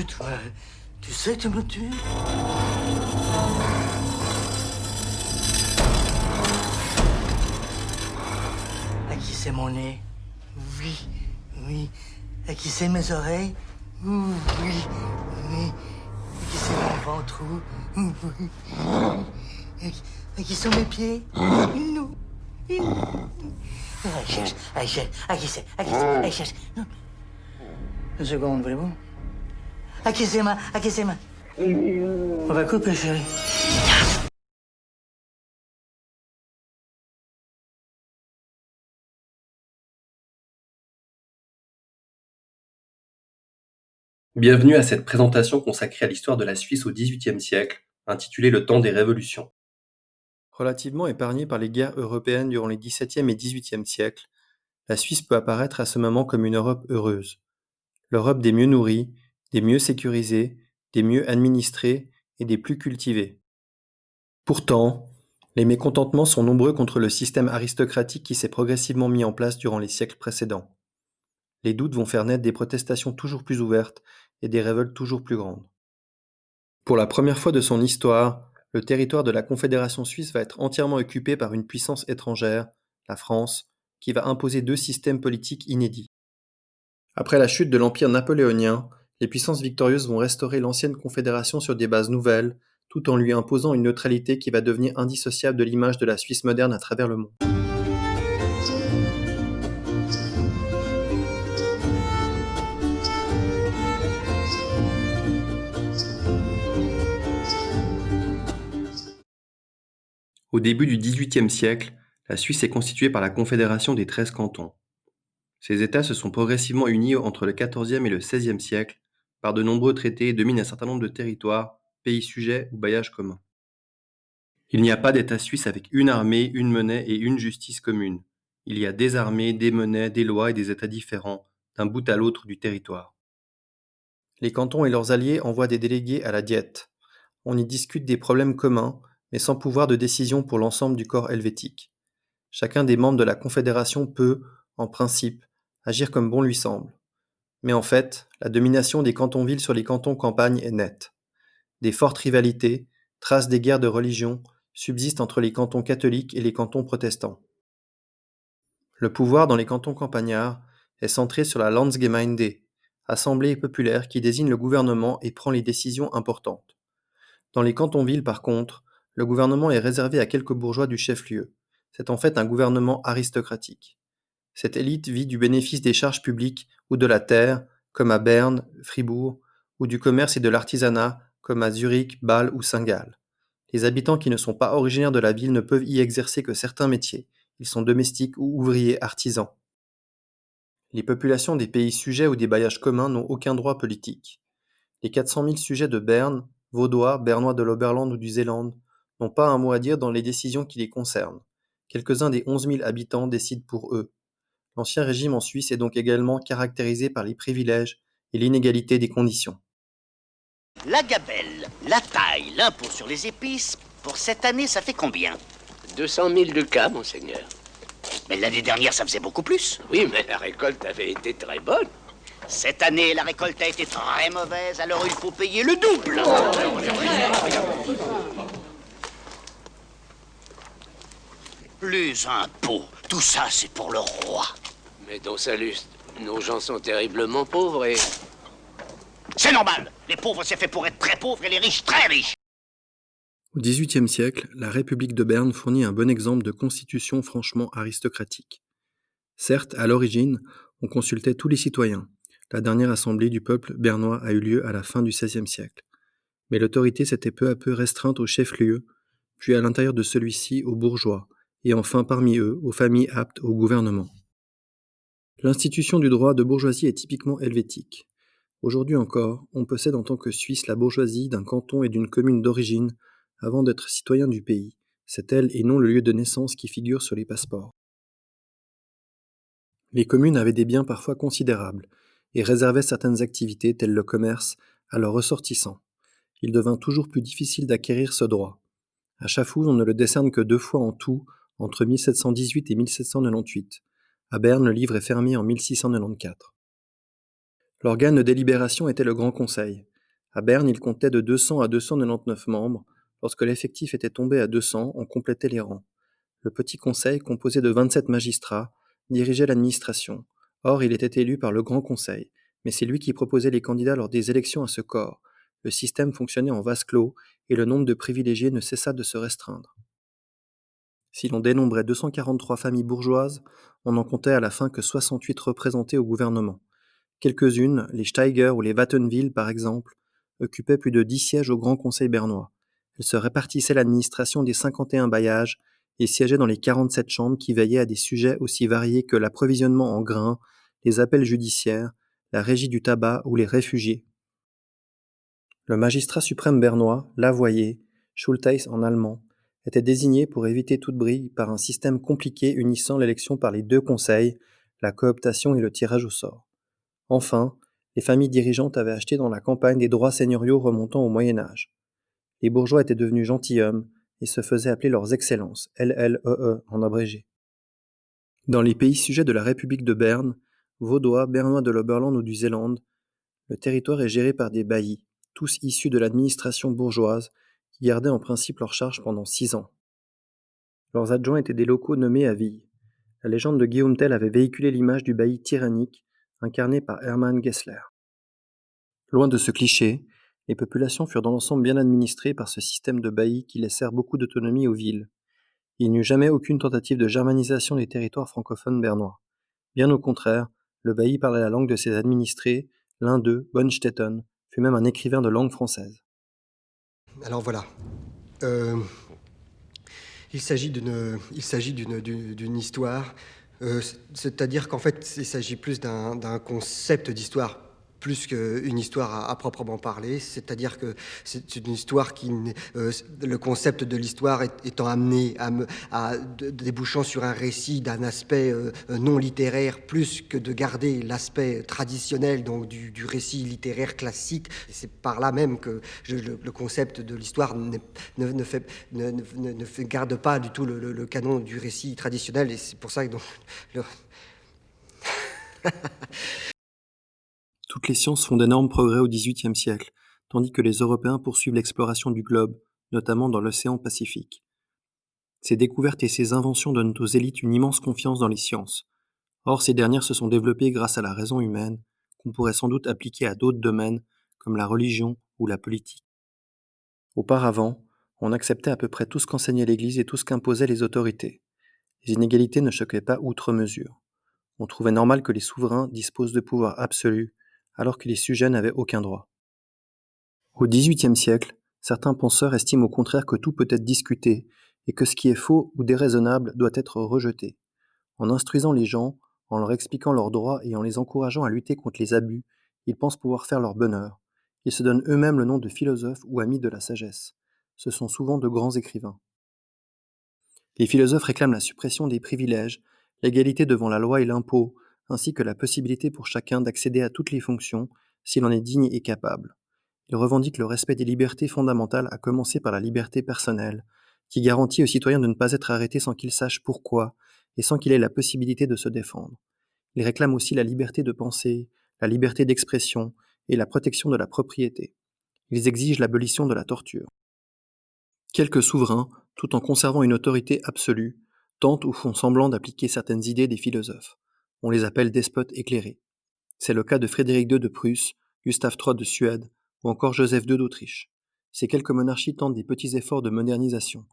toi, tu sais que tu me tues? À qui c'est mon nez? Oui, oui. À qui c'est mes oreilles? Oui, oui. À qui c'est mon ventre? Oui. À qui sont mes pieds? Non. Allez, cherche. À qui c'est? Allez, cherche. Une seconde, voulez-vous? À qui c'est, ma? On va couper, chérie. Bienvenue à cette présentation consacrée à l'histoire de la Suisse au XVIIIe siècle, intitulée Le temps des révolutions. Relativement épargnée par les guerres européennes durant les XVIIe et XVIIIe siècles, la Suisse peut apparaître à ce moment comme une Europe heureuse. L'Europe des mieux nourris, des mieux sécurisés, des mieux administrés et des plus cultivés. Pourtant, les mécontentements sont nombreux contre le système aristocratique qui s'est progressivement mis en place durant les siècles précédents. Les doutes vont faire naître des protestations toujours plus ouvertes et des révoltes toujours plus grandes. Pour la première fois de son histoire, le territoire de la Confédération suisse va être entièrement occupé par une puissance étrangère, la France, qui va imposer deux systèmes politiques inédits. Après la chute de l'Empire napoléonien, les puissances victorieuses vont restaurer l'ancienne Confédération sur des bases nouvelles, tout en lui imposant une neutralité qui va devenir indissociable de l'image de la Suisse moderne à travers le monde. Au début du XVIIIe siècle, la Suisse est constituée par la Confédération des 13 cantons. Ces États se sont progressivement unis entre le XIVe et le XVIe siècle par de nombreux traités et dominent un certain nombre de territoires, pays sujets ou bailliages communs. Il n'y a pas d'État suisse avec une armée, une monnaie et une justice commune. Il y a des armées, des monnaies, des lois et des États différents, d'un bout à l'autre du territoire. Les cantons et leurs alliés envoient des délégués à la Diète. On y discute des problèmes communs, mais sans pouvoir de décision pour l'ensemble du corps helvétique. Chacun des membres de la Confédération peut, en principe, agir comme bon lui semble. Mais en fait, la domination des cantons-villes sur les cantons-campagnes est nette. Des fortes rivalités, traces des guerres de religion, subsistent entre les cantons catholiques et les cantons protestants. Le pouvoir dans les cantons campagnards est centré sur la Landsgemeinde, assemblée populaire qui désigne le gouvernement et prend les décisions importantes. Dans les cantons-villes, par contre, le gouvernement est réservé à quelques bourgeois du chef-lieu. C'est en fait un gouvernement aristocratique. Cette élite vit du bénéfice des charges publiques ou de la terre, comme à Berne, Fribourg, ou du commerce et de l'artisanat, comme à Zurich, Bâle ou Saint-Gall. Les habitants qui ne sont pas originaires de la ville ne peuvent y exercer que certains métiers. Ils sont domestiques ou ouvriers artisans. Les populations des pays sujets ou des bailliages communs n'ont aucun droit politique. Les 400 000 sujets de Berne, Vaudois, Bernois de l'Oberland ou du Zélande, n'ont pas un mot à dire dans les décisions qui les concernent. Quelques-uns des 11 000 habitants décident pour eux. L'Ancien Régime en Suisse est donc également caractérisé par les privilèges et l'inégalité des conditions. La gabelle, la taille, l'impôt sur les épices, pour cette année, ça fait combien? 200 000 ducats, monseigneur. Mais l'année dernière, ça faisait beaucoup plus. Oui, mais la récolte avait été très bonne. Cette année, la récolte a été très mauvaise, alors il faut payer le double. Les impôts, tout ça, c'est pour le roi. Mais Don Saluste, nos gens sont terriblement pauvres et... C'est normal. Les pauvres, c'est fait pour être très pauvres et les riches, très riches. Au XVIIIe siècle, la République de Berne fournit un bon exemple de constitution franchement aristocratique. Certes, à l'origine, on consultait tous les citoyens. La dernière assemblée du peuple bernois a eu lieu à la fin du XVIe siècle. Mais l'autorité s'était peu à peu restreinte au chef-lieu, puis à l'intérieur de celui-ci aux bourgeois, et enfin parmi eux aux familles aptes au gouvernement. L'institution du droit de bourgeoisie est typiquement helvétique. Aujourd'hui encore, on possède en tant que Suisse la bourgeoisie d'un canton et d'une commune d'origine avant d'être citoyen du pays. C'est elle et non le lieu de naissance qui figure sur les passeports. Les communes avaient des biens parfois considérables et réservaient certaines activités telles le commerce à leurs ressortissants. Il devint toujours plus difficile d'acquérir ce droit. À Chafouz, on ne le décerne que 2 fois en tout, entre 1718 et 1798. À Berne, le livre est fermé en 1694. L'organe de délibération était le Grand Conseil. À Berne, il comptait de 200 à 299 membres. Lorsque l'effectif était tombé à 200, on complétait les rangs. Le petit conseil, composé de 27 magistrats, dirigeait l'administration. Or, il était élu par le Grand Conseil, mais c'est lui qui proposait les candidats lors des élections à ce corps. Le système fonctionnait en vase clos et le nombre de privilégiés ne cessa de se restreindre. Si l'on dénombrait 243 familles bourgeoises, on n'en comptait à la fin que 68 représentées au gouvernement. Quelques-unes, les Steiger ou les Wattenwyl par exemple, occupaient plus de 10 sièges au Grand Conseil bernois. Elles se répartissaient l'administration des 51 bailliages et siégeaient dans les 47 chambres qui veillaient à des sujets aussi variés que l'approvisionnement en grains, les appels judiciaires, la régie du tabac ou les réfugiés. Le magistrat suprême bernois, Lavoyer, Schultheiss en allemand, était désigné pour éviter toute brille par un système compliqué unissant l'élection par les deux conseils, la cooptation et le tirage au sort. Enfin, les familles dirigeantes avaient acheté dans la campagne des droits seigneuriaux remontant au Moyen Âge. Les bourgeois étaient devenus gentilshommes et se faisaient appeler leurs excellences, LLEE en abrégé. Dans les pays sujets de la République de Berne, Vaudois, Bernois de l'Oberland ou du Zélande, le territoire est géré par des baillis, tous issus de l'administration bourgeoise, qui gardaient en principe leur charge pendant 6 ans. Leurs adjoints étaient des locaux nommés à vie. La légende de Guillaume Tell avait véhiculé l'image du bailli tyrannique, incarné par Hermann Gessler. Loin de ce cliché, les populations furent dans l'ensemble bien administrées par ce système de baillis qui laissèrent beaucoup d'autonomie aux villes. Il n'y eut jamais aucune tentative de germanisation des territoires francophones bernois. Bien au contraire, le bailli parlait la langue de ses administrés, l'un d'eux, Bonstetten, fut même un écrivain de langue française. Alors voilà. Il s'agit d'une histoire, c'est-à-dire qu'en fait, il s'agit plus d'un concept d'histoire plus qu'une histoire à proprement parler, c'est-à-dire que c'est une histoire le concept de l'histoire étant amené débouchant sur un récit d'un aspect non littéraire, plus que de garder l'aspect traditionnel donc du récit littéraire classique. Et c'est par là même que le concept de l'histoire ne garde pas du tout le canon du récit traditionnel, et c'est pour ça que donc, Toutes les sciences font d'énormes progrès au XVIIIe siècle, tandis que les Européens poursuivent l'exploration du globe, notamment dans l'océan Pacifique. Ces découvertes et ces inventions donnent aux élites une immense confiance dans les sciences. Or, ces dernières se sont développées grâce à la raison humaine, qu'on pourrait sans doute appliquer à d'autres domaines, comme la religion ou la politique. Auparavant, on acceptait à peu près tout ce qu'enseignait l'Église et tout ce qu'imposaient les autorités. Les inégalités ne choquaient pas outre mesure. On trouvait normal que les souverains disposent de pouvoirs absolus, alors que les sujets n'avaient aucun droit. Au XVIIIe siècle, certains penseurs estiment au contraire que tout peut être discuté et que ce qui est faux ou déraisonnable doit être rejeté. En instruisant les gens, en leur expliquant leurs droits et en les encourageant à lutter contre les abus, ils pensent pouvoir faire leur bonheur. Ils se donnent eux-mêmes le nom de philosophes ou amis de la sagesse. Ce sont souvent de grands écrivains. Les philosophes réclament la suppression des privilèges, l'égalité devant la loi et l'impôt, ainsi que la possibilité pour chacun d'accéder à toutes les fonctions s'il en est digne et capable. Ils revendiquent le respect des libertés fondamentales, à commencer par la liberté personnelle, qui garantit aux citoyens de ne pas être arrêtés sans qu'ils sachent pourquoi et sans qu'il ait la possibilité de se défendre. Ils réclament aussi la liberté de penser, la liberté d'expression et la protection de la propriété. Ils exigent l'abolition de la torture. Quelques souverains, tout en conservant une autorité absolue, tentent ou font semblant d'appliquer certaines idées des philosophes. On les appelle despotes éclairés. C'est le cas de Frédéric II de Prusse, Gustave III de Suède ou encore Joseph II d'Autriche. Ces quelques monarchies tentent des petits efforts de modernisation.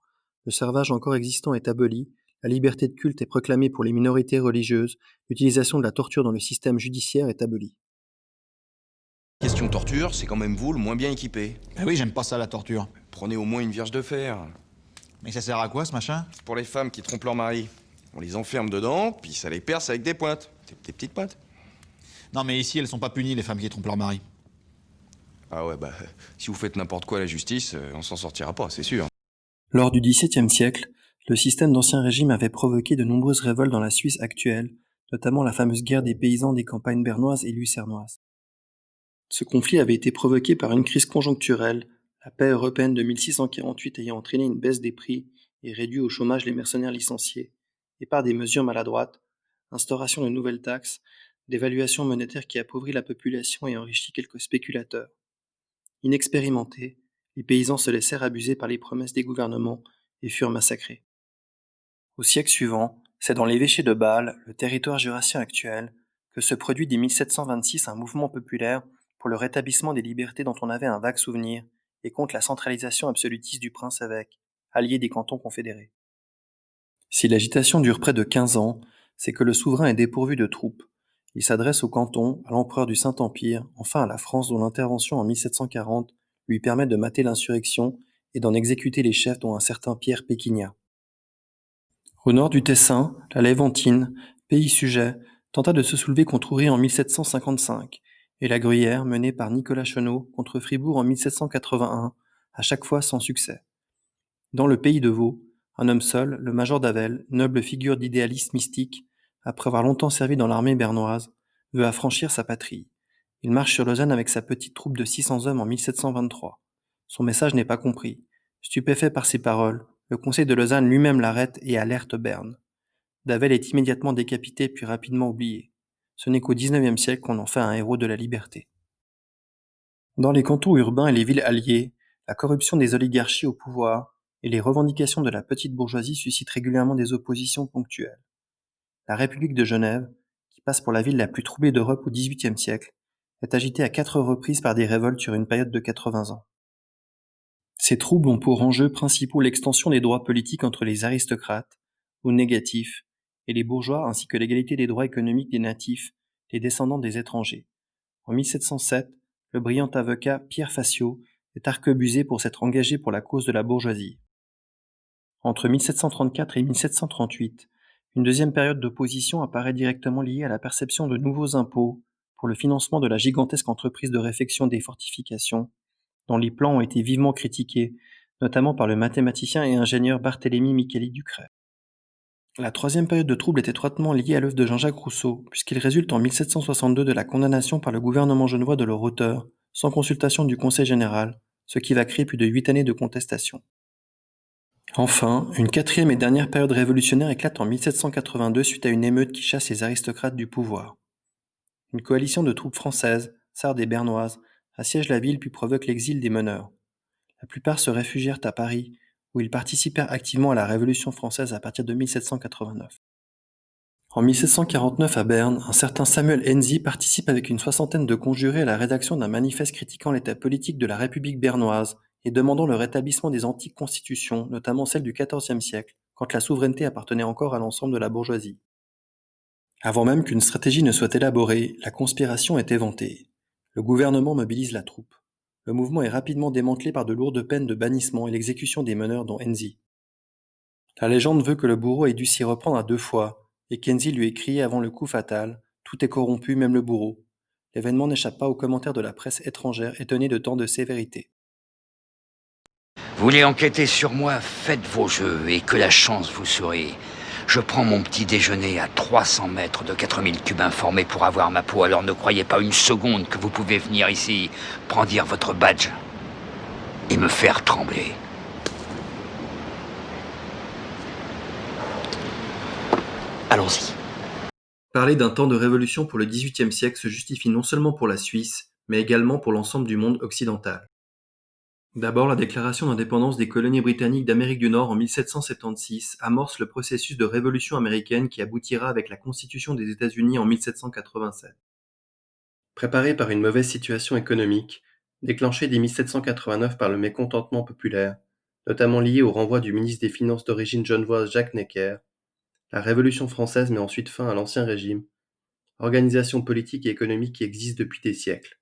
Le servage encore existant est aboli, la liberté de culte est proclamée pour les minorités religieuses, l'utilisation de la torture dans le système judiciaire est abolie. Question torture, c'est quand même vous le moins bien équipé. Ben oui, j'aime pas ça, la torture. Prenez au moins une vierge de fer. Mais ça sert à quoi, ce machin? C'est pour les femmes qui trompent leur mari. On les enferme dedans, puis ça les perce avec des pointes. Des petites pointes. Non, mais ici, elles sont pas punies, les femmes qui trompent leur mari. Ah ouais, si vous faites n'importe quoi à la justice, on s'en sortira pas, c'est sûr. Lors du XVIIe siècle, le système d'Ancien Régime avait provoqué de nombreuses révoltes dans la Suisse actuelle, notamment la fameuse guerre des paysans des campagnes bernoises et lucernoises. Ce conflit avait été provoqué par une crise conjoncturelle, la paix européenne de 1648 ayant entraîné une baisse des prix et réduit au chômage les mercenaires licenciés, et par des mesures maladroites, instauration de nouvelles taxes, dévaluation monétaire qui appauvrit la population et enrichit quelques spéculateurs. Inexpérimentés, les paysans se laissèrent abuser par les promesses des gouvernements et furent massacrés. Au siècle suivant, c'est dans l'évêché de Bâle, le territoire jurassien actuel, que se produit dès 1726 un mouvement populaire pour le rétablissement des libertés dont on avait un vague souvenir et contre la centralisation absolutiste du prince-évêque, allié des cantons confédérés. Si l'agitation dure près de 15 ans, c'est que le souverain est dépourvu de troupes. Il s'adresse au canton, à l'empereur du Saint-Empire, enfin à la France dont l'intervention en 1740 lui permet de mater l'insurrection et d'en exécuter les chefs dont un certain Pierre Péquignat. Au nord du Tessin, la Léventine, pays sujet, tenta de se soulever contre Oury en 1755, et la Gruyère menée par Nicolas Chenot contre Fribourg en 1781, à chaque fois sans succès. Dans le pays de Vaud, un homme seul, le major d'Avel, noble figure d'idéalisme mystique, après avoir longtemps servi dans l'armée bernoise, veut affranchir sa patrie. Il marche sur Lausanne avec sa petite troupe de 600 hommes en 1723. Son message n'est pas compris. Stupéfait par ses paroles, le conseil de Lausanne lui-même l'arrête et alerte Berne. Davel est immédiatement décapité puis rapidement oublié. Ce n'est qu'au XIXe siècle qu'on en fait un héros de la liberté. Dans les cantons urbains et les villes alliées, la corruption des oligarchies au pouvoir et les revendications de la petite bourgeoisie suscitent régulièrement des oppositions ponctuelles. La République de Genève, qui passe pour la ville la plus troublée d'Europe au XVIIIe siècle, est agitée à 4 reprises par des révoltes sur une période de 80 ans. Ces troubles ont pour enjeux principaux l'extension des droits politiques entre les aristocrates, ou négatifs, et les bourgeois ainsi que l'égalité des droits économiques des natifs, les descendants des étrangers. En 1707, le brillant avocat Pierre Faciot est arquebusé pour s'être engagé pour la cause de la bourgeoisie. Entre 1734 et 1738, une deuxième période d'opposition apparaît directement liée à la perception de nouveaux impôts pour le financement de la gigantesque entreprise de réfection des fortifications, dont les plans ont été vivement critiqués, notamment par le mathématicien et ingénieur Barthélemy Micheli Ducret. La troisième période de trouble est étroitement liée à l'œuvre de Jean-Jacques Rousseau, puisqu'il résulte en 1762 de la condamnation par le gouvernement genevois de leur auteur, sans consultation du Conseil général, ce qui va créer plus de 8 années de contestation. Enfin, une quatrième et dernière période révolutionnaire éclate en 1782 suite à une émeute qui chasse les aristocrates du pouvoir. Une coalition de troupes françaises, sardes et bernoises, assiège la ville puis provoque l'exil des meneurs. La plupart se réfugièrent à Paris, où ils participèrent activement à la Révolution française à partir de 1789. En 1749 à Berne, un certain Samuel Enzi participe avec une soixantaine de conjurés à la rédaction d'un manifeste critiquant l'état politique de la République bernoise et demandant le rétablissement des antiques constitutions, notamment celles du XIVe siècle, quand la souveraineté appartenait encore à l'ensemble de la bourgeoisie. Avant même qu'une stratégie ne soit élaborée, la conspiration est éventée. Le gouvernement mobilise la troupe. Le mouvement est rapidement démantelé par de lourdes peines de bannissement et l'exécution des meneurs dont Enzi. La légende veut que le bourreau ait dû s'y reprendre à 2 fois, et qu'Enzi lui ait crié avant le coup fatal « Tout est corrompu, même le bourreau ». L'événement n'échappe pas aux commentaires de la presse étrangère étonnée de tant de sévérité. Vous voulez enquêter sur moi, faites vos jeux et que la chance vous sourie. Je prends mon petit déjeuner à 300 mètres de 4000 cubes informés pour avoir ma peau, alors ne croyez pas une seconde que vous pouvez venir ici, brandir votre badge et me faire trembler. Allons-y. Parler d'un temps de révolution pour le XVIIIe siècle se justifie non seulement pour la Suisse, mais également pour l'ensemble du monde occidental. D'abord, la déclaration d'indépendance des colonies britanniques d'Amérique du Nord en 1776 amorce le processus de révolution américaine qui aboutira avec la Constitution des États-Unis en 1787. Préparée par une mauvaise situation économique, déclenchée dès 1789 par le mécontentement populaire, notamment lié au renvoi du ministre des Finances d'origine genevoise Jacques Necker, la Révolution française met ensuite fin à l'Ancien Régime, organisation politique et économique qui existe depuis des siècles.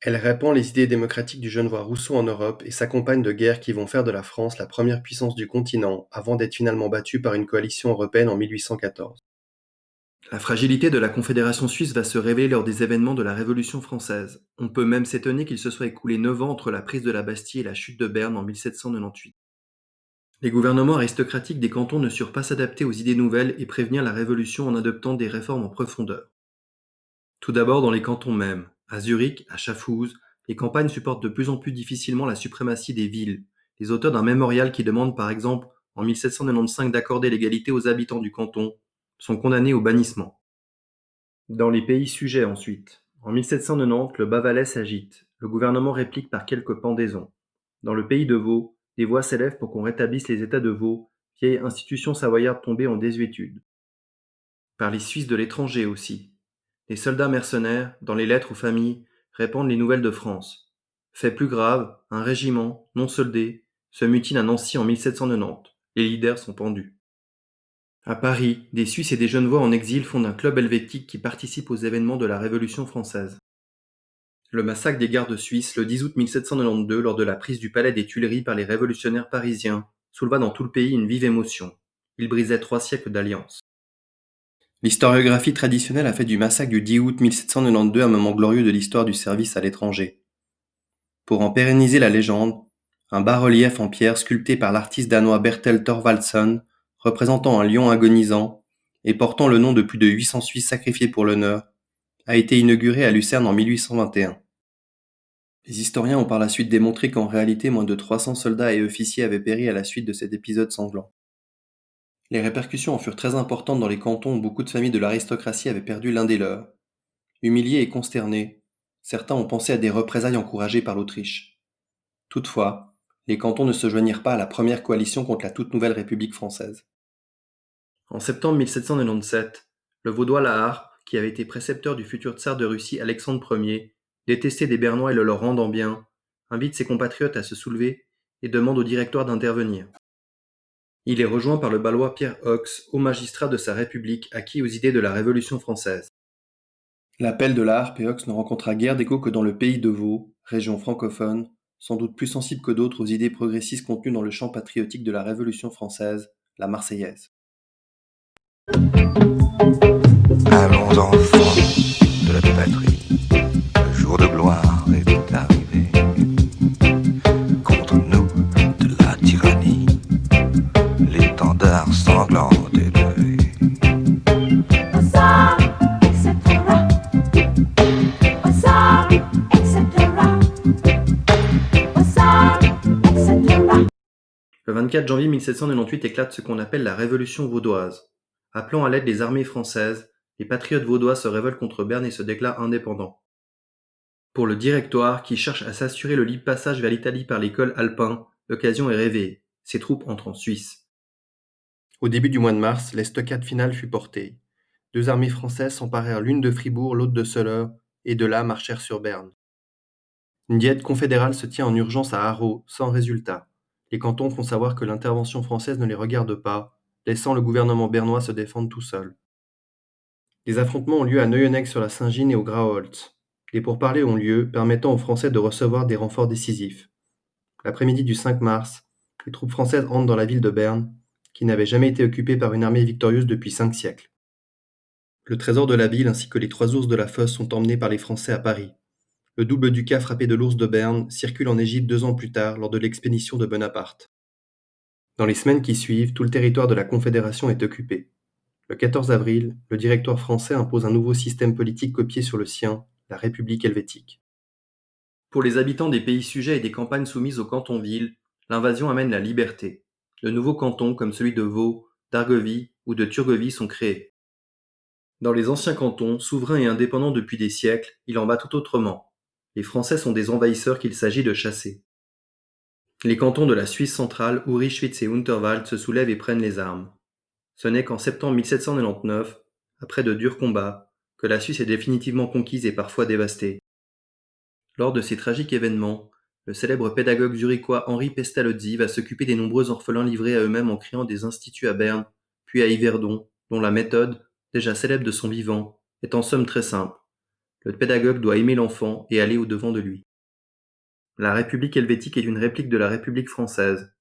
Elle répand les idées démocratiques du Genevois Rousseau en Europe et s'accompagne de guerres qui vont faire de la France la première puissance du continent avant d'être finalement battue par une coalition européenne en 1814. La fragilité de la Confédération suisse va se révéler lors des événements de la Révolution française. On peut même s'étonner qu'il se soit écoulé 9 ans entre la prise de la Bastille et la chute de Berne en 1798. Les gouvernements aristocratiques des cantons ne surent pas s'adapter aux idées nouvelles et prévenir la Révolution en adoptant des réformes en profondeur. Tout d'abord dans les cantons mêmes. À Zurich, à Schaffhouse, les campagnes supportent de plus en plus difficilement la suprématie des villes. Les auteurs d'un mémorial qui demande par exemple en 1795 d'accorder l'égalité aux habitants du canton sont condamnés au bannissement. Dans les pays sujets ensuite. En 1790, le Bas-Valais s'agite. le gouvernement réplique par quelques pendaisons. Dans le pays de Vaud, des voix s'élèvent pour qu'on rétablisse les États de Vaud, vieille institution savoyarde tombée en désuétude. Par les Suisses de l'étranger aussi. Les soldats mercenaires, dans les lettres aux familles, répandent les nouvelles de France. Fait plus grave, un régiment, non soldé, se mutine à Nancy en 1790. Les leaders sont pendus. À Paris, des Suisses et des Genevois en exil fondent un club helvétique qui participe aux événements de la Révolution française. Le massacre des gardes suisses le 10 août 1792 lors de la prise du palais des Tuileries par les révolutionnaires parisiens souleva dans tout le pays une vive émotion. Il brisait 3 siècles d'alliance. L'historiographie traditionnelle a fait du massacre du 10 août 1792 un moment glorieux de l'histoire du service à l'étranger. Pour en pérenniser la légende, un bas-relief en pierre sculpté par l'artiste danois Bertel Thorvaldsen, représentant un lion agonisant et portant le nom de plus de 800 Suisses sacrifiés pour l'honneur, a été inauguré à Lucerne en 1821. Les historiens ont par la suite démontré qu'en réalité moins de 300 soldats et officiers avaient péri à la suite de cet épisode sanglant. Les répercussions en furent très importantes dans les cantons où beaucoup de familles de l'aristocratie avaient perdu l'un des leurs. Humiliés et consternés, certains ont pensé à des représailles encouragées par l'Autriche. Toutefois, les cantons ne se joignirent pas à la première coalition contre la toute nouvelle République française. En septembre 1797, le Vaudois Laharpe, qui avait été précepteur du futur tsar de Russie Alexandre Ier, détesté des Bernois et le leur rendant bien, invite ses compatriotes à se soulever et demande au directoire d'intervenir. Il est rejoint par le Balois Pierre Hox, haut magistrat de sa République acquis aux idées de la Révolution française. L'appel de Laharpe et Hox ne rencontra guère d'écho que dans le pays de Vaud, région francophone, sans doute plus sensible que d'autres aux idées progressistes contenues dans le chant patriotique de la Révolution française, la Marseillaise. Allons enfants de la patrie, le jour de gloire est arrivé. Contre nous de la tyrannie, l'étendard sanglant est levé. Hussard, etc. Hussard, etc. Hussard, etc. Le 24 janvier 1798 éclate ce qu'on appelle la Révolution vaudoise. Appelant à l'aide les armées françaises, les patriotes vaudois se révoltent contre Berne et se déclarent indépendants. Pour le Directoire, qui cherche à s'assurer le libre passage vers l'Italie par les cols alpins, l'occasion est rêvée. Ses troupes entrent en Suisse. Au début du mois de mars, l'estocade finale fut portée. 2 armées françaises s'emparèrent l'une de Fribourg, l'autre de Soleure, et de là marchèrent sur Berne. Une diète confédérale se tient en urgence à Haro, sans résultat. Les cantons font savoir que l'intervention française ne les regarde pas, laissant le gouvernement bernois se défendre tout seul. Des affrontements ont lieu à Neuenegg sur la Saint-Gine et au Graholz. Des pourparlers ont lieu, permettant aux Français de recevoir des renforts décisifs. L'après-midi du 5 mars, les troupes françaises entrent dans la ville de Berne, qui n'avait jamais été occupée par une armée victorieuse depuis 5 siècles. Le trésor de la ville ainsi que les 3 ours de la fosse sont emmenés par les Français à Paris. Le double ducat frappé de l'ours de Berne circule en Égypte 2 ans plus tard lors de l'expédition de Bonaparte. Dans les semaines qui suivent, tout le territoire de la Confédération est occupé. Le 14 avril, le Directoire français impose un nouveau système politique copié sur le sien, la République helvétique. Pour les habitants des pays sujets et des campagnes soumises aux cantons-villes, l'invasion amène la liberté. De nouveaux cantons, comme celui de Vaud, d'Argovie ou de Turgovie, sont créés. Dans les anciens cantons, souverains et indépendants depuis des siècles, il en va tout autrement. Les Français sont des envahisseurs qu'il s'agit de chasser. Les cantons de la Suisse centrale, Uri, Schwyz et Unterwald, se soulèvent et prennent les armes. Ce n'est qu'en septembre 1799, après de durs combats, que la Suisse est définitivement conquise et parfois dévastée. Lors de ces tragiques événements, le célèbre pédagogue zurichois Henri Pestalozzi va s'occuper des nombreux orphelins livrés à eux-mêmes en créant des instituts à Berne, puis à Yverdon, dont la méthode, déjà célèbre de son vivant, est en somme très simple. Le pédagogue doit aimer l'enfant et aller au-devant de lui. La République helvétique est une réplique de la République française.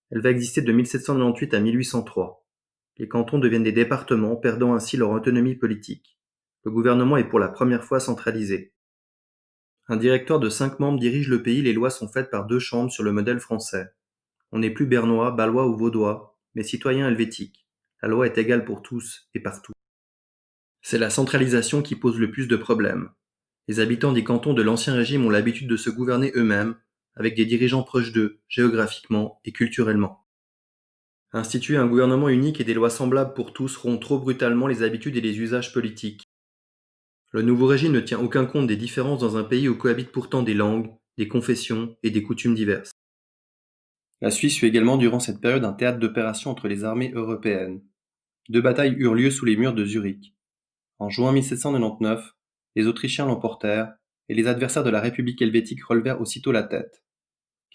Elle va exister de 1798 à 1803. Les cantons deviennent des départements, perdant ainsi leur autonomie politique. Le gouvernement est pour la première fois centralisé. Un directoire de 5 membres dirige le pays, les lois sont faites par 2 chambres sur le modèle français. On n'est plus bernois, balois ou vaudois, mais citoyen helvétique. La loi est égale pour tous et partout. C'est la centralisation qui pose le plus de problèmes. Les habitants des cantons de l'Ancien Régime ont l'habitude de se gouverner eux-mêmes, avec des dirigeants proches d'eux, géographiquement et culturellement. Instituer un gouvernement unique et des lois semblables pour tous rompt trop brutalement les habitudes et les usages politiques. Le nouveau régime ne tient aucun compte des différences dans un pays où cohabitent pourtant des langues, des confessions et des coutumes diverses. La Suisse fut également durant cette période un théâtre d'opérations entre les armées européennes. 2 batailles eurent lieu sous les murs de Zurich. En juin 1799, les Autrichiens l'emportèrent et les adversaires de la République helvétique relevèrent aussitôt la tête.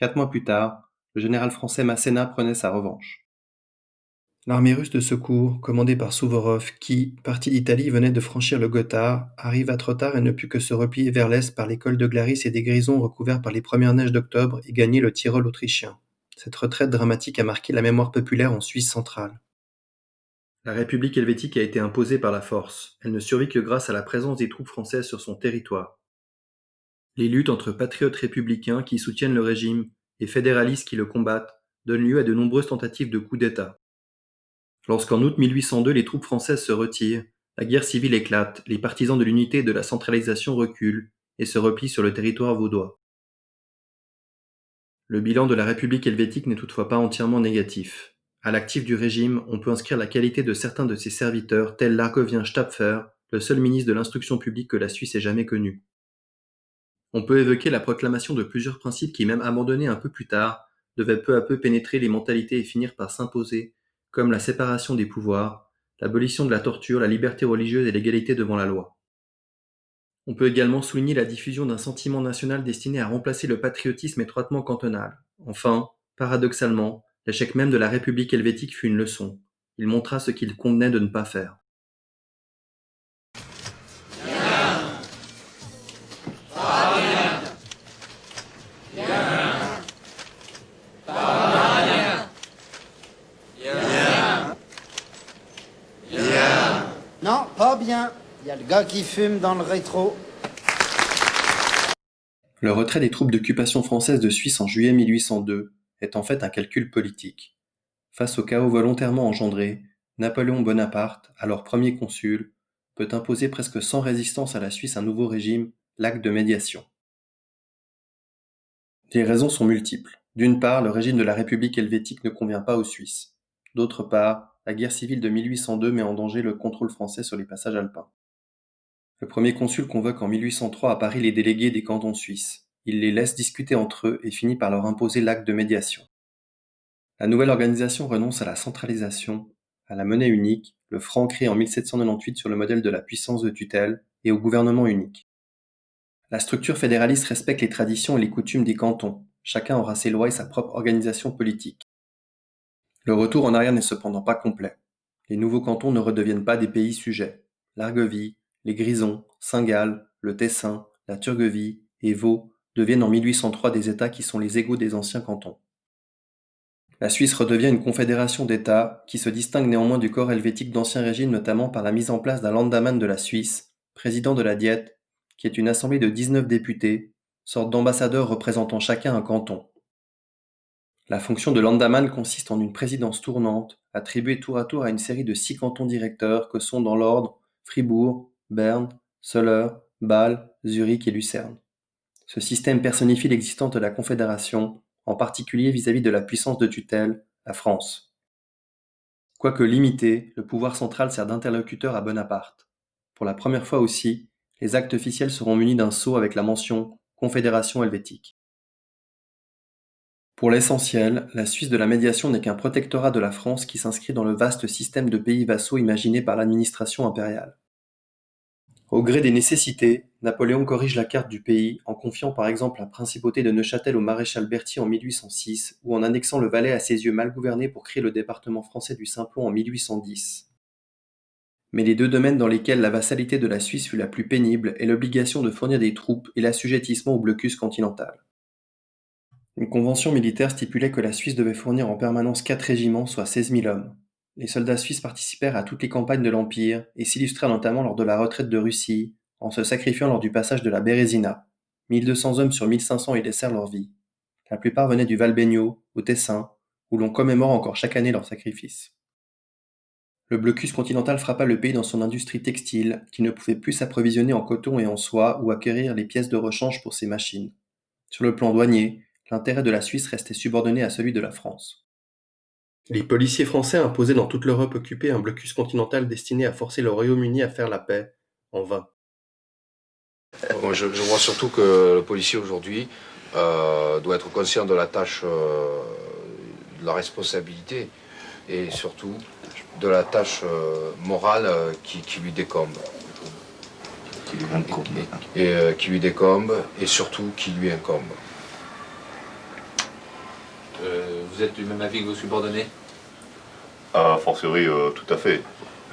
4 mois plus tard, le général français Masséna prenait sa revanche. L'armée russe de secours, commandée par Souvorov, qui, parti d'Italie, venait de franchir le Gothard, arriva trop tard et ne put que se replier vers l'est par les cols de Glaris et des grisons recouverts par les premières neiges d'octobre et gagner le Tyrol autrichien. Cette retraite dramatique a marqué la mémoire populaire en Suisse centrale. La République helvétique a été imposée par la force. Elle ne survit que grâce à la présence des troupes françaises sur son territoire. Les luttes entre patriotes républicains qui soutiennent le régime et fédéralistes qui le combattent donnent lieu à de nombreuses tentatives de coup d'État. Lorsqu'en août 1802 les troupes françaises se retirent, la guerre civile éclate, les partisans de l'unité et de la centralisation reculent et se replient sur le territoire vaudois. Le bilan de la République helvétique n'est toutefois pas entièrement négatif. À l'actif du régime, on peut inscrire la qualité de certains de ses serviteurs, tels l'Argovien Stapfer, le seul ministre de l'instruction publique que la Suisse ait jamais connu. On peut évoquer la proclamation de plusieurs principes qui, même abandonnés un peu plus tard, devaient peu à peu pénétrer les mentalités et finir par s'imposer, comme la séparation des pouvoirs, l'abolition de la torture, la liberté religieuse et l'égalité devant la loi. On peut également souligner la diffusion d'un sentiment national destiné à remplacer le patriotisme étroitement cantonal. Enfin, paradoxalement, l'échec même de la République helvétique fut une leçon. Il montra ce qu'il convenait de ne pas faire. Non, pas bien. Il y a le gars qui fume dans le rétro. Le retrait des troupes d'occupation françaises de Suisse en juillet 1802 est en fait un calcul politique. Face au chaos volontairement engendré, Napoléon Bonaparte, alors premier consul, peut imposer presque sans résistance à la Suisse un nouveau régime, l'acte de médiation. Les raisons sont multiples. D'une part, le régime de la République helvétique ne convient pas aux Suisses. D'autre part, la guerre civile de 1802 met en danger le contrôle français sur les passages alpins. Le premier consul convoque en 1803 à Paris les délégués des cantons suisses. Il les laisse discuter entre eux et finit par leur imposer l'acte de médiation. La nouvelle organisation renonce à la centralisation, à la monnaie unique, le franc créé en 1798 sur le modèle de la puissance de tutelle, et au gouvernement unique. La structure fédéraliste respecte les traditions et les coutumes des cantons. Chacun aura ses lois et sa propre organisation politique. Le retour en arrière n'est cependant pas complet. Les nouveaux cantons ne redeviennent pas des pays sujets. L'Argovie, les Grisons, Saint-Gall, le Tessin, la Turgovie et Vaud deviennent en 1803 des États qui sont les égaux des anciens cantons. La Suisse redevient une confédération d'États qui se distingue néanmoins du corps helvétique d'Ancien Régime, notamment par la mise en place d'un Landamman de la Suisse, président de la Diète, qui est une assemblée de 19 députés, sorte d'ambassadeurs représentant chacun un canton. La fonction de Landamman consiste en une présidence tournante, attribuée tour à tour à une série de 6 cantons directeurs que sont dans l'ordre Fribourg, Berne, Soleure, Bâle, Zurich et Lucerne. Ce système personnifie l'existence de la Confédération, en particulier vis-à-vis de la puissance de tutelle, la France. Quoique limité, le pouvoir central sert d'interlocuteur à Bonaparte. Pour la première fois aussi, les actes officiels seront munis d'un sceau avec la mention « Confédération helvétique ». Pour l'essentiel, la Suisse de la médiation n'est qu'un protectorat de la France qui s'inscrit dans le vaste système de pays vassaux imaginé par l'administration impériale. Au gré des nécessités, Napoléon corrige la carte du pays en confiant par exemple la principauté de Neuchâtel au maréchal Berthier en 1806 ou en annexant le Valais à ses yeux mal gouverné pour créer le département français du Simplon en 1810. Mais les deux domaines dans lesquels la vassalité de la Suisse fut la plus pénible est l'obligation de fournir des troupes et l'assujettissement au blocus continental. Une convention militaire stipulait que la Suisse devait fournir en permanence 4 régiments, soit 16 000 hommes. Les soldats suisses participèrent à toutes les campagnes de l'Empire et s'illustrèrent notamment lors de la retraite de Russie, en se sacrifiant lors du passage de la Bérésina. 1200 hommes sur 1500 y laissèrent leur vie. La plupart venaient du Val-Baigneau, au Tessin, où l'on commémore encore chaque année leur sacrifice. Le blocus continental frappa le pays dans son industrie textile, qui ne pouvait plus s'approvisionner en coton et en soie ou acquérir les pièces de rechange pour ses machines. Sur le plan douanier, l'intérêt de la Suisse restait subordonné à celui de la France. Les policiers français imposaient dans toute l'Europe occupée un blocus continental destiné à forcer le Royaume-Uni à faire la paix, en vain. Moi, je vois surtout que le policier aujourd'hui doit être conscient de la tâche, de la responsabilité et surtout de la tâche morale qui lui décombe. Qui lui décombe et surtout qui lui incombe. Vous êtes du même avis que vos subordonnés? A fortiori, tout à fait.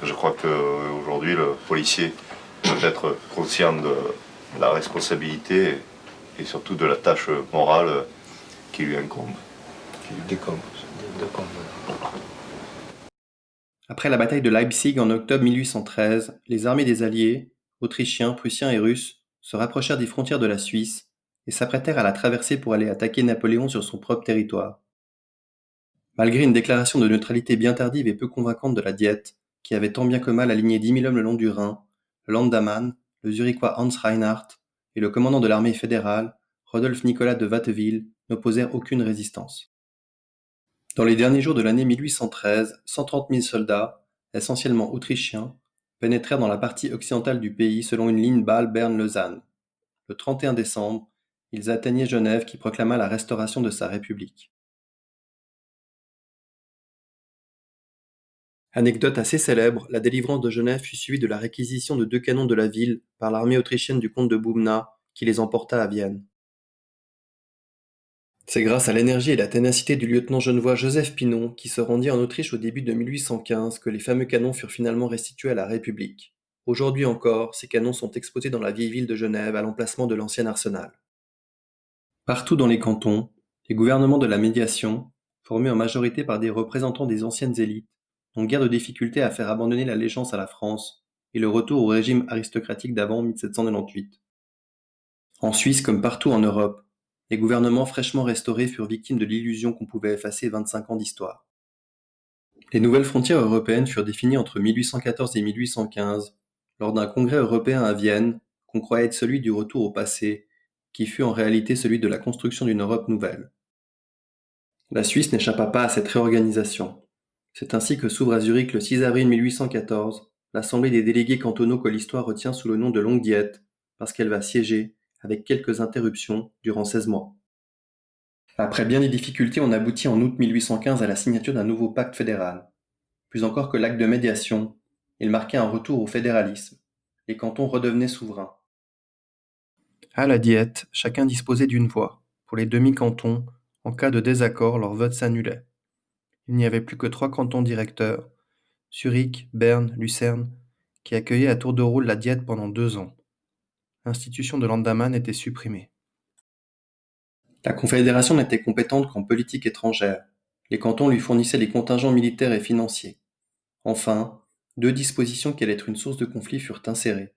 Je crois qu'aujourd'hui, le policier doit être conscient de la responsabilité et surtout de la tâche morale qui lui incombe. Qui lui décombe. Après la bataille de Leipzig en octobre 1813, les armées des Alliés, Autrichiens, Prussiens et Russes, se rapprochèrent des frontières de la Suisse et s'apprêtèrent à la traverser pour aller attaquer Napoléon sur son propre territoire. Malgré une déclaration de neutralité bien tardive et peu convaincante de la Diète, qui avait tant bien que mal aligné 10 000 hommes le long du Rhin, le Landamann, le Zurichois Hans Reinhardt et le commandant de l'armée fédérale, Rodolphe Nicolas de Watteville, n'opposèrent aucune résistance. Dans les derniers jours de l'année 1813, 130 000 soldats, essentiellement autrichiens, pénétrèrent dans la partie occidentale du pays selon une ligne Bâle-Berne-Lausanne. Le 31 décembre, ils atteignaient Genève qui proclama la restauration de sa République. Anecdote assez célèbre, la délivrance de Genève fut suivie de la réquisition de 2 canons de la ville par l'armée autrichienne du comte de Boubna, qui les emporta à Vienne. C'est grâce à l'énergie et la ténacité du lieutenant genevois Joseph Pinon, qui se rendit en Autriche au début de 1815, que les fameux canons furent finalement restitués à la République. Aujourd'hui encore, ces canons sont exposés dans la vieille ville de Genève, à l'emplacement de l'ancien arsenal. Partout dans les cantons, les gouvernements de la médiation, formés en majorité par des représentants des anciennes élites, n'ont guère de difficulté à faire abandonner l'allégeance à la France et le retour au régime aristocratique d'avant 1798. En Suisse comme partout en Europe, les gouvernements fraîchement restaurés furent victimes de l'illusion qu'on pouvait effacer 25 ans d'histoire. Les nouvelles frontières européennes furent définies entre 1814 et 1815, lors d'un congrès européen à Vienne, qu'on croyait être celui du retour au passé, qui fut en réalité celui de la construction d'une Europe nouvelle. La Suisse n'échappa pas à cette réorganisation. C'est ainsi que s'ouvre à Zurich le 6 avril 1814 l'Assemblée des délégués cantonaux que l'histoire retient sous le nom de Longue Diète, parce qu'elle va siéger, avec quelques interruptions, durant 16 mois. Après bien des difficultés, on aboutit en août 1815 à la signature d'un nouveau pacte fédéral. Plus encore que l'acte de médiation, il marquait un retour au fédéralisme. Les cantons redevenaient souverains. À la Diète, chacun disposait d'une voix. Pour les demi-cantons, en cas de désaccord, leur vote s'annulait. Il n'y avait plus que 3 cantons directeurs, Zurich, Berne, Lucerne, qui accueillaient à tour de rôle la Diète pendant 2 ans. L'institution de Landamann était supprimée. La Confédération n'était compétente qu'en politique étrangère. Les cantons lui fournissaient les contingents militaires et financiers. Enfin, 2 dispositions qui allaient être une source de conflit furent insérées.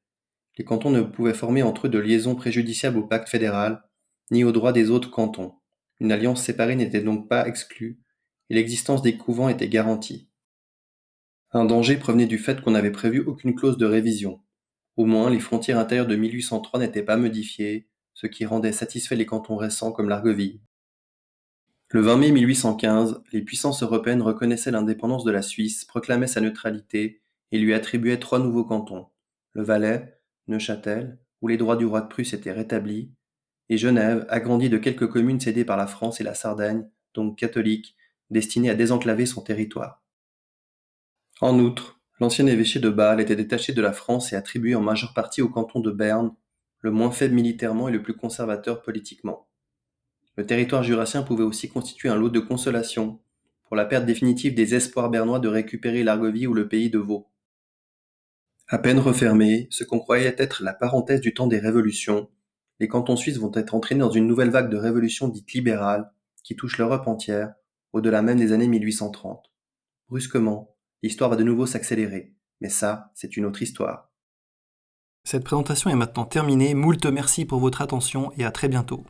Les cantons ne pouvaient former entre eux de liaisons préjudiciables au pacte fédéral, ni aux droits des autres cantons. Une alliance séparée n'était donc pas exclue, et l'existence des couvents était garantie. Un danger provenait du fait qu'on n'avait prévu aucune clause de révision. Au moins, les frontières intérieures de 1803 n'étaient pas modifiées, ce qui rendait satisfaits les cantons récents comme l'Argovie. Le 20 mai 1815, les puissances européennes reconnaissaient l'indépendance de la Suisse, proclamaient sa neutralité et lui attribuaient 3 nouveaux cantons, le Valais, Neuchâtel, où les droits du roi de Prusse étaient rétablis, et Genève, agrandie de quelques communes cédées par la France et la Sardaigne, donc catholiques, destinées à désenclaver son territoire. En outre, l'ancien évêché de Bâle était détaché de la France et attribué en majeure partie au canton de Berne, le moins faible militairement et le plus conservateur politiquement. Le territoire jurassien pouvait aussi constituer un lot de consolation pour la perte définitive des espoirs bernois de récupérer l'Argovie ou le pays de Vaud. À peine refermés, ce qu'on croyait être la parenthèse du temps des révolutions, les cantons suisses vont être entraînés dans une nouvelle vague de révolutions dites libérales qui touche l'Europe entière, au-delà même des années 1830. Brusquement, l'histoire va de nouveau s'accélérer, mais ça, c'est une autre histoire. Cette présentation est maintenant terminée, moult merci pour votre attention et à très bientôt.